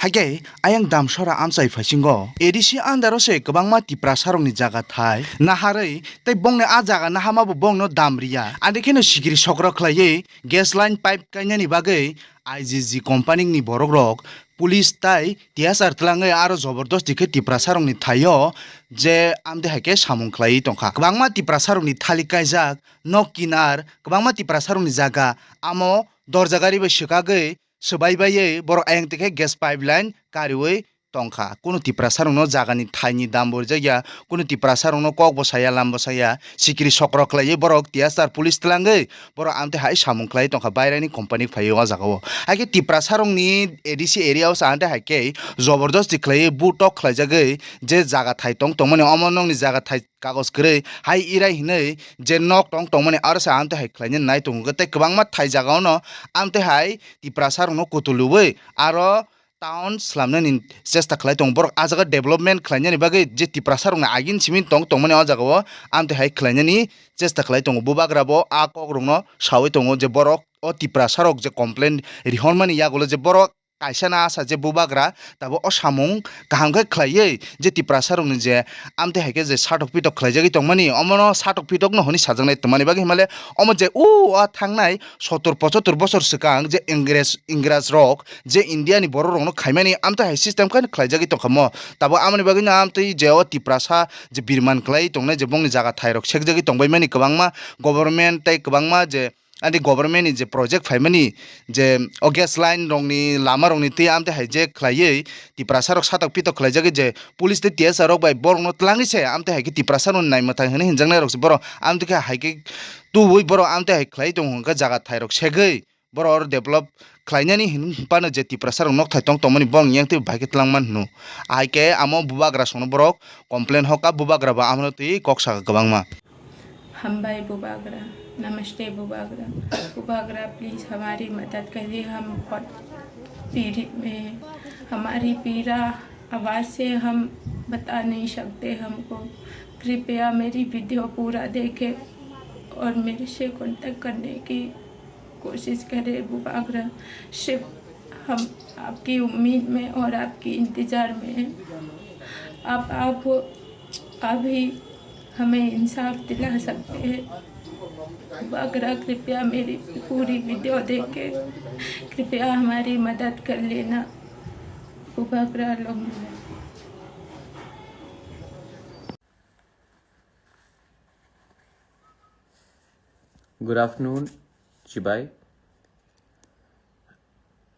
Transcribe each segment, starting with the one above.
Hage ayang damsora amsai phasingo edisi andaro se kwbangma tipra sarongni jaga thai naharei tei bongne a jaga nahama bo bongno damriya andekeno sigiri sokro khlaiye gas line pipe kainani bagei IGG company ni borok rok police tai tiasar tlangai aro jobordosти khe tipra sarongni thaio je amde haike samung khlai tongkha kwbangma tipra sarongni thali kaijak nok kinar kwbangma tipra sarongni jaga amo dorja gari bai swkagei swbaibaye borok ayang tikhe gas pipeline kariwi tongkha kuno tipra sarongno jagani thaini dam borjakya kuno tipra sarongno kok bosaya lam bosaya sikiri sokro khlaiye borok tiasar police tlangei borok amte hai samung khlai tongkha bairani company phaio o jagao haike tipra sarongni edc area o sante haike jobordosти khlaiye butok khlaijagei je jaga thai tongmani omonongni jaga thai kagos kwrui hai irai hinui je nok tongmani aro sa amte hai khlaina nai tongo tei kwbangma thai jagao no amte hai tipra sarongno kutulubai aro town slamnani chesta khlai tong borok a jaga development khlainani bagui je tipra sarongni agin simin tongmani o jagao amte hai khlainani chesta khlai tongo bubagra bo a kogrokno sawi tongo je borok o tipra sarok je complain rihormani yagulo je borok kaisa na asa je bubagra tabo o samung kaham khe khlaiye je tipra sarongni je amte haike je satok pitok khlaijagui tongmani omono satok pitok no honi sajaknai tongmani bagui himale omo je a thangnai 70-75 bosor swkang je ingraj rok je India ni borok rok no khaimani amte hai system khaino khlaijagui tongkhamo tabo amoni bagui no amte je o tipra sa je birman khlai tongnai je bongni jaga thai rok sekjagui tongbaimani kwbangma government tei kwbangma je ani government ni je project phaimani je o gas line rongni lama rongni tei amte hai je khlaiye tipra sarok satok pitok khlaijagui je police tei TSR rok bai borok no tlangi se amte hai ke tipra sarok naimathai hini hinjaknai rok borok amte ke hai ke tuwi borok amte hai khlai tong hongkha jaga thai rok segui borok develop khlainani hinpano je tipra sarok nok thai tongmani borok yangte bhaike tlangman hino aike amo bubagra sono borok complain hoka bubagra ba amno tei koksa kwbangma हम भाई बुबागरा नमस्ते Bubagra Bubagra please हमारी मदद करिए हम बहुत पीड़ित में हैं हमारी पीड़ा आवाज़ से हम बता नहीं सकते हमको कृपया मेरी वीडियो पूरा देखें और मेरे से कांटेक्ट करने की कोशिश करें बुबागरा सिर्फ हम आपकी उम्मीद में और आपकी इंतज़ार में हैं आप ही हमें इंसाफ दिला सकते हैं बुबागरा कृपया मेरी पूरी वीडियो देखें कृपया हमारी मदद कर लेना बुबागरा लोग गुड आफ्टरनून शिबाई।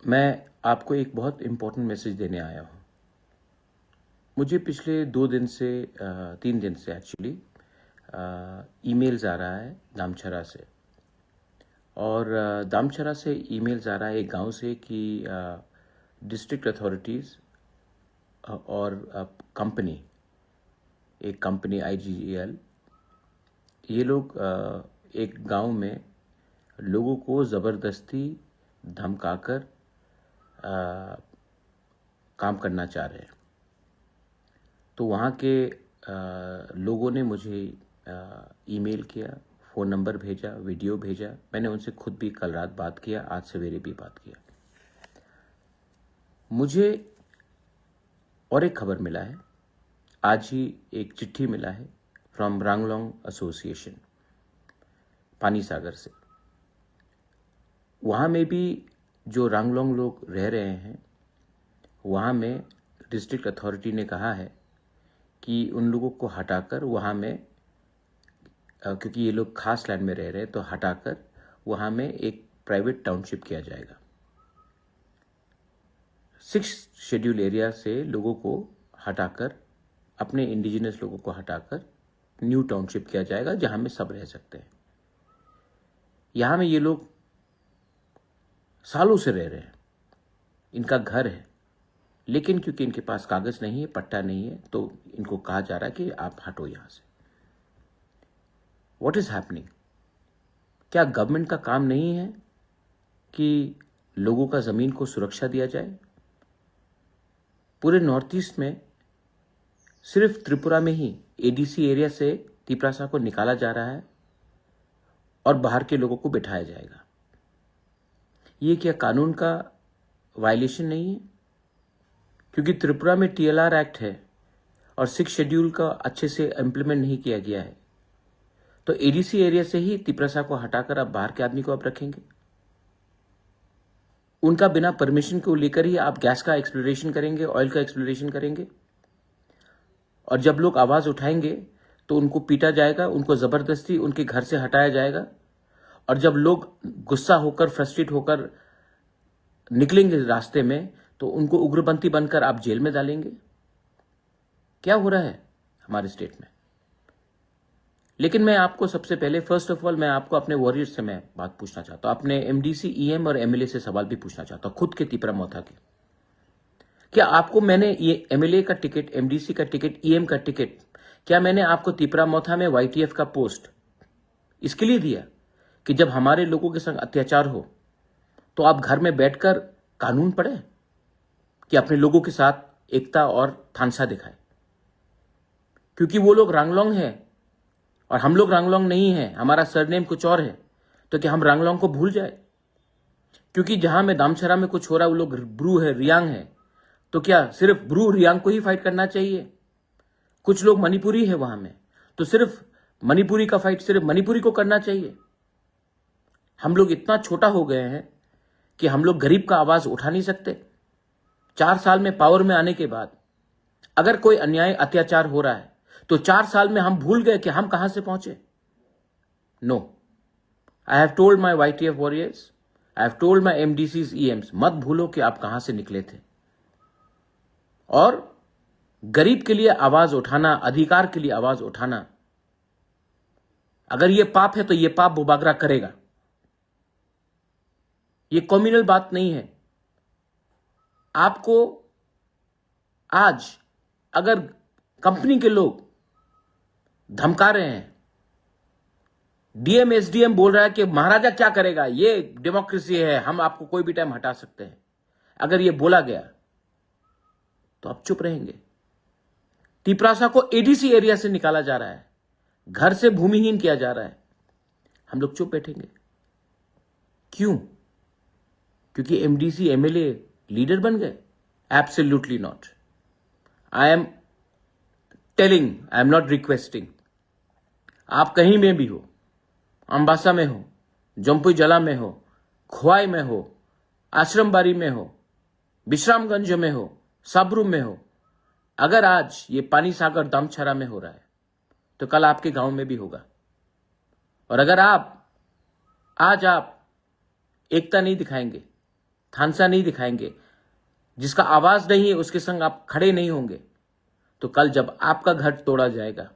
मैं आपको एक बहुत इम्पोर्टेंट मैसेज देने आया हूँ। मुझे पिछले 3 दिन से एक्चुअली ईमेल्स आ रहा है दामचरा से, और दामचरा से ईमेल्स आ रहा है एक गांव से कि डिस्ट्रिक्ट अथॉरिटीज़ और एक कंपनी IGGL ये लोग एक गांव में लोगों को ज़बरदस्ती धमकाकर काम करना चाह रहे हैं। तो वहाँ के लोगों ने मुझे ईमेल किया, फ़ोन नंबर भेजा, वीडियो भेजा। मैंने उनसे खुद भी कल रात बात किया, आज सवेरे भी बात किया। मुझे और एक खबर मिला है, आज ही एक चिट्ठी मिला है फ्रॉम रांगलोंग एसोसिएशन पानी सागर से। वहाँ में भी जो रांगलोंग लोग रह रहे हैं, वहाँ में डिस्ट्रिक्ट अथॉरिटी ने कहा है कि उन लोगों को हटाकर वहाँ में, क्योंकि ये लोग खास लैंड में रह रहे हैं, तो हटाकर वहाँ में एक प्राइवेट टाउनशिप किया जाएगा। 6 शेड्यूल एरिया से लोगों को हटाकर, अपने इंडिजिनस लोगों को हटाकर न्यू टाउनशिप किया जाएगा जहाँ में सब रह सकते हैं। यहाँ में ये लोग सालों से रह रहे हैं, इनका घर है, लेकिन क्योंकि इनके पास कागज नहीं है, पट्टा नहीं है, तो इनको कहा जा रहा है कि आप हटो यहां से। What is happening? क्या गवर्नमेंट का काम नहीं है कि लोगों का जमीन को सुरक्षा दिया जाए? पूरे नॉर्थ ईस्ट में सिर्फ त्रिपुरा में ही ADC एरिया से तिपरासा को निकाला जा रहा है और बाहर के लोगों को बिठाया जाएगा। ये क्या कानून का वायलेशन नहीं है? क्योंकि त्रिपुरा में TLR एक्ट है और 6 शेड्यूल का अच्छे से इम्प्लीमेंट नहीं किया गया है, तो ADC एरिया से ही तिप्रसा को हटाकर आप बाहर के आदमी को आप रखेंगे। उनका बिना परमिशन को लेकर ही आप गैस का एक्सप्लोरेशन करेंगे, ऑयल का एक्सप्लोरेशन करेंगे, और जब लोग आवाज उठाएंगे तो उनको पीटा जाएगा, उनको जबरदस्ती उनके घर से हटाया जाएगा, और जब लोग गुस्सा होकर, फ्रस्ट्रेट होकर निकलेंगे रास्ते में तो उनको उग्रपंथी बनकर आप जेल में डालेंगे। क्या हो रहा है हमारे स्टेट में? लेकिन मैं आपको सबसे पहले, फर्स्ट ऑफ ऑल, मैं आपको अपने वॉरियर्स से मैं बात पूछना चाहता हूं, अपने MDC, EM और MLA से सवाल भी पूछना चाहता हूं, खुद के तिपरा मोथा के। क्या आपको मैंने ये MLA का टिकट, MDC का टिकट, EM का टिकट, क्या मैंने आपको तिपरा मोथा में YTF का पोस्ट इसके लिए दिया कि जब हमारे लोगों के संग अत्याचार हो तो आप घर में बैठकर कानून पढ़े, कि अपने लोगों के साथ एकता और थानसा दिखाए? क्योंकि वो लोग रांगलोंग है और हम लोग रांगलोंग नहीं है, हमारा सरनेम कुछ और है, तो क्या हम रांगलोंग को भूल जाए? क्योंकि जहां में दामचरा में कुछ हो रहा है वो लोग ब्रू है, रियांग है, तो क्या सिर्फ ब्रू रियांग को ही फाइट करना चाहिए? कुछ लोग मणिपुरी है वहां में, तो सिर्फ मणिपुरी का फाइट सिर्फ मणिपुरी को करना चाहिए? हम लोग इतना छोटा हो गए हैं कि हम लोग गरीब का आवाज उठा नहीं सकते। 4 साल में पावर में आने के बाद अगर कोई अन्याय, अत्याचार हो रहा है तो 4 साल में हम भूल गए कि हम कहां से पहुंचे? No, I have told my YTF warriors, I have told my MDCs, EMs, मत भूलो कि आप कहां से निकले थे। और गरीब के लिए आवाज उठाना, अधिकार के लिए आवाज उठाना, अगर यह पाप है तो यह पाप बुबागरा करेगा। ये कम्युनल बात नहीं है। आपको आज अगर कंपनी के लोग धमका रहे हैं, DM SDM बोल रहा है कि महाराजा क्या करेगा, ये डेमोक्रेसी है, हम आपको कोई भी टाइम हटा सकते हैं, अगर ये बोला गया तो आप चुप रहेंगे? तिपरासा को ADC एरिया से निकाला जा रहा है, घर से भूमिहीन किया जा रहा है, हम लोग चुप बैठेंगे? क्यों? क्योंकि MDC, MLA लीडर बन गए? Absolutely not. I am telling, I am not requesting. आप कहीं में भी हो, अंबासा में हो, जम्पुई जला में हो, खुआई में हो, आश्रमबाड़ी में हो, विश्रामगंज में हो, साबरू में हो, अगर आज ये पानी सागर दामचरा में हो रहा है तो कल आपके गांव में भी होगा। और अगर आज आप एकता नहीं दिखाएंगे, थानसा नहीं दिखाएंगे, जिसका आवाज नहीं है उसके संग आप खड़े नहीं होंगे, तो कल जब आपका घर तोड़ा जाएगा,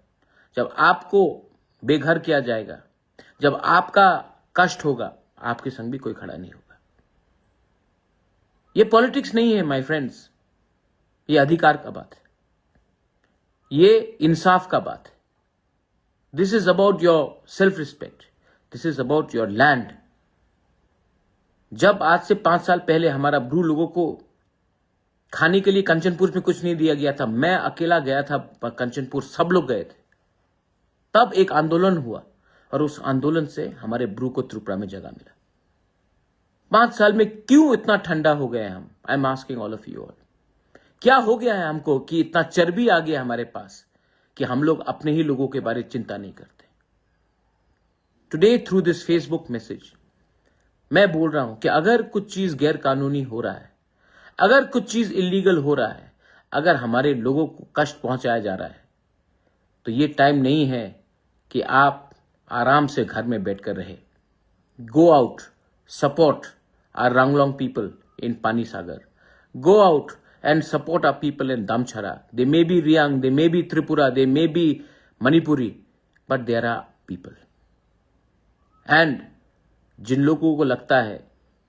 जब आपको बेघर किया जाएगा, जब आपका कष्ट होगा, आपके संग भी कोई खड़ा नहीं होगा। ये पॉलिटिक्स नहीं है माय फ्रेंड्स, ये अधिकार का बात है, ये इंसाफ का बात है। This is about your self respect, this is about your land. जब आज से 5 साल पहले हमारा ब्रू लोगों को खाने के लिए कंचनपुर में कुछ नहीं दिया गया था, मैं अकेला गया था कंचनपुर, सब लोग गए थे, तब एक आंदोलन हुआ और उस आंदोलन से हमारे ब्रू को त्रिपुरा में जगह मिला। 5 साल में क्यों इतना ठंडा हो गए हम? I am asking all of you all, क्या हो गया है हमको कि इतना चर्बी आ गया हमारे पास कि हम लोग अपने ही लोगों के बारे में चिंता नहीं करते? Today through this Facebook message मैं बोल रहा हूं कि अगर कुछ चीज गैर कानूनी हो रहा है, अगर कुछ चीज इलीगल हो रहा है, अगर हमारे लोगों को कष्ट पहुंचाया जा रहा है, तो ये टाइम नहीं है कि आप आराम से घर में बैठकर रहे। Go out, support our Ranglong people in Panisagar, go out and support our people in Damchara. They may be Riang, they may be Tripura, they may be Manipuri, but there are people. And जिन लोगों को लगता है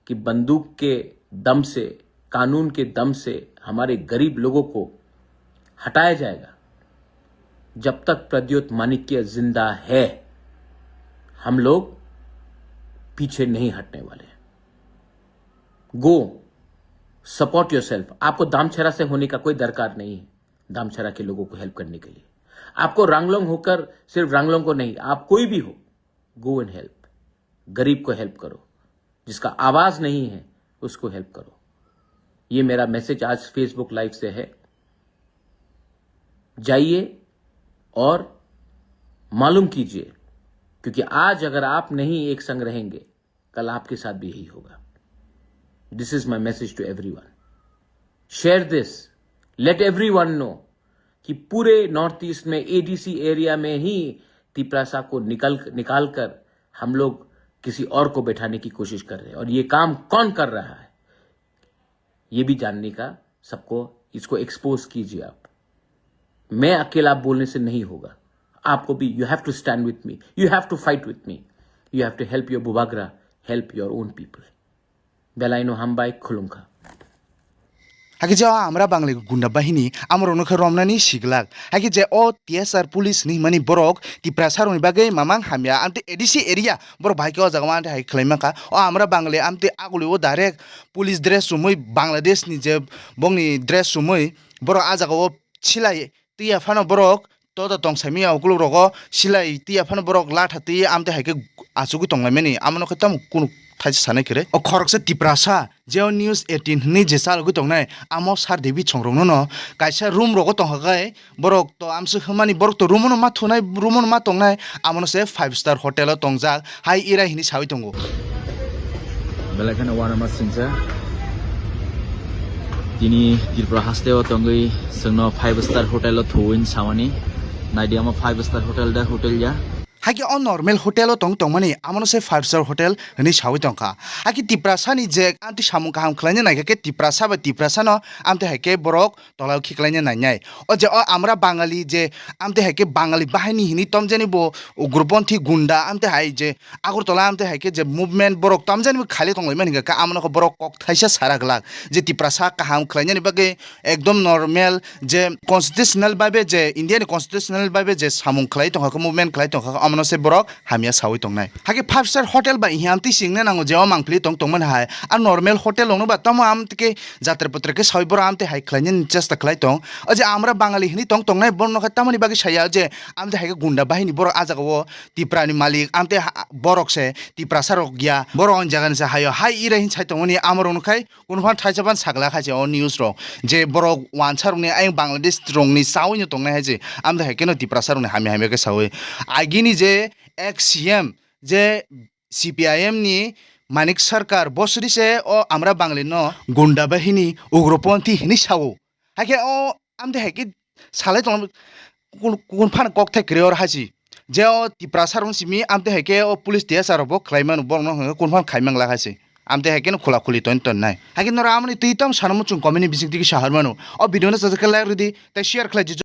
कि बंदूक के दम से, कानून के दम से हमारे गरीब लोगों को हटाया जाएगा, जब तक प्रद्योत माणिक्य जिंदा है, हम लोग पीछे नहीं हटने वाले। गो सपोर्ट योरसेल्फ। आपको दामचरा से होने का कोई दरकार नहीं है दामचरा के लोगों को हेल्प करने के लिए। आपको रांगलोंग होकर सिर्फ रांगलोंग को नहीं, आप कोई भी हो, गो एंड हेल्प। गरीब को हेल्प करो, जिसका आवाज नहीं है उसको हेल्प करो। ये मेरा मैसेज आज फेसबुक लाइव से है। जाइए और मालूम कीजिए, क्योंकि आज अगर आप नहीं एक संग रहेंगे, कल आपके साथ भी यही होगा। This is my message to everyone. Share this, let everyone know कि पूरे नॉर्थ ईस्ट में एडीसी एरिया में ही तिपरासा को निकाल कर हम लोग किसी और को बैठाने की कोशिश कर रहे हैं, और ये काम कौन कर रहा है ये भी जानने का सबको, इसको एक्सपोज कीजिए आप। मैं अकेला बोलने से नहीं होगा, आपको भी, you have to stand with me, you have to fight with me, you have to help your बुबागरा, हेल्प योर ओन पीपल। बेलाइनो हामबाय खुलुमखा। हाकि जे हमरा बांगले गुंडा बाहिनी आमरनो ख रमनानि सिगलाक हाकि जे ओ TSR पुलिस नि मानि बरक तिप्रासार नि बागै मामां हामिया आमते एडीसी एरिया बर भाइके ओ जगमा आमते हाइ खलाइमाका ओ हमरा बांगले आमते आगुले ओ डाइरेक्ट पुलिस ड्रेस सुमै बांग्लादेश नि जे बंगनि ड्रेस सुमै बर आजागा ओ छिलाय तिया फानो बरक तो तंगसामि आगुलो रगो सिलाय तिया फानो बरक लाथा ति आमते हाइके आसुगु तंगलाइमानि आमनो खतम कुनु थाइसे सानाय करे ओ खरकसे तिप्रासा जेओ न्यूज 18 नि जे सालगु तंगनाय आमो सार देबि छंग्रंनो न कायसा रूम रगो तंगाय बरक तो आमसो हमानि बरक तो रूमनो मा थुनाय रूमनो मा तंगनाय आमनो से 5 स्टार होटेल तंगजाक हाइ इरा हिनि सावि तंगो बेलाखाना वानामा सिंसा दिनी त्रिपुरा हास्टेव तंगै जोंनो 5 स्टार होटेल थौइन सामानि नाइदियामा 5 स्टार होटेल दा होटेल या हाकि अ नर्मेल होटेल तंग तंगमानि आमनो से 5 स्टार होटेल हनि सावि तंका हाकि तिप्रासा नि जे आंति सामु काहाम खलाइने नायके के तिप्रासा बा तिप्रासा न आमते हाइके बरक तलाव खिखलाइने नायनाय ओ जे हमरा बांगाली जे आमते हाइके बांगाली बाहायनि हिनि तमजेनि बो ग्रुपन्थि गुंडा आमते हाइ जे आगरतला आमते हाइके जे मुभमेन्ट बरक तमजेनि खालि तंगलाइमानि का आमनो को बरक कक थाइसा सारागलाक जे तिप्रासा काहाम खलाइने बागे एकदम नर्मेल जे कन्स्टिट्यूशनल बाबे जे इंडियानि कन्स्टिट्यूशनल बाबे जे सामु खलाइ तंका मुभमेन्ट खलाइ तंका आमनो से बरक हामिया सावि तंगनाय हाकि 5 स्टार होटेल बा हियामति सिंगने नांगो जेवा मांगफ्लि तंग तंगमन हाय आ नर्मेल होटेल नो बा तम आमते जात्र पत्र के सावि बर आमते हाइ खलाइने चेष्टा खलाइ तंग अजे आमरा बांगाली हिनि तंग तंगनाय बरनो खतामनि बागे साया जे आमते हाइके गुंडा बाहिनी बर आजागो तिप्रानि मालिक आमते बरक से तिप्रासा रक गया बर अन जागान से हायो हाइ इराहिन साइ तंगनि आमरनो खाय कुनफान थाइजाबान सागला खाजे अ न्यूज रो जे बरक वानसारनि आइ बांग्लादेश रंनि सावि तंगनाय हाय जे आमते हाइके न तिप्रासा रंनि हामि हामि के सावि आगिनि जे एक्स सीएम जे CPIM नि मानिक सरकार बसरी से ओ हमरा बांगले न गुंडा बाहिनी उग्रपन्थी हिनि सावो हाके ओ आमते हाके सालाय तंग कुन फान कक थाय क्रियर हाजी जे ओ तिप्रासा रं सिमि आमते हाके ओ पुलिस TSR बो खलाइमान बरनो कुन फान खाइमां लागासे आमते हाके न खुला खुली तन नाय हाके न रामनि तैतम सानमु चुं कमेनि बिसिंग दिगि शहर मानु ओ भिडियो न सजकलाय रदि त शेयर खलाय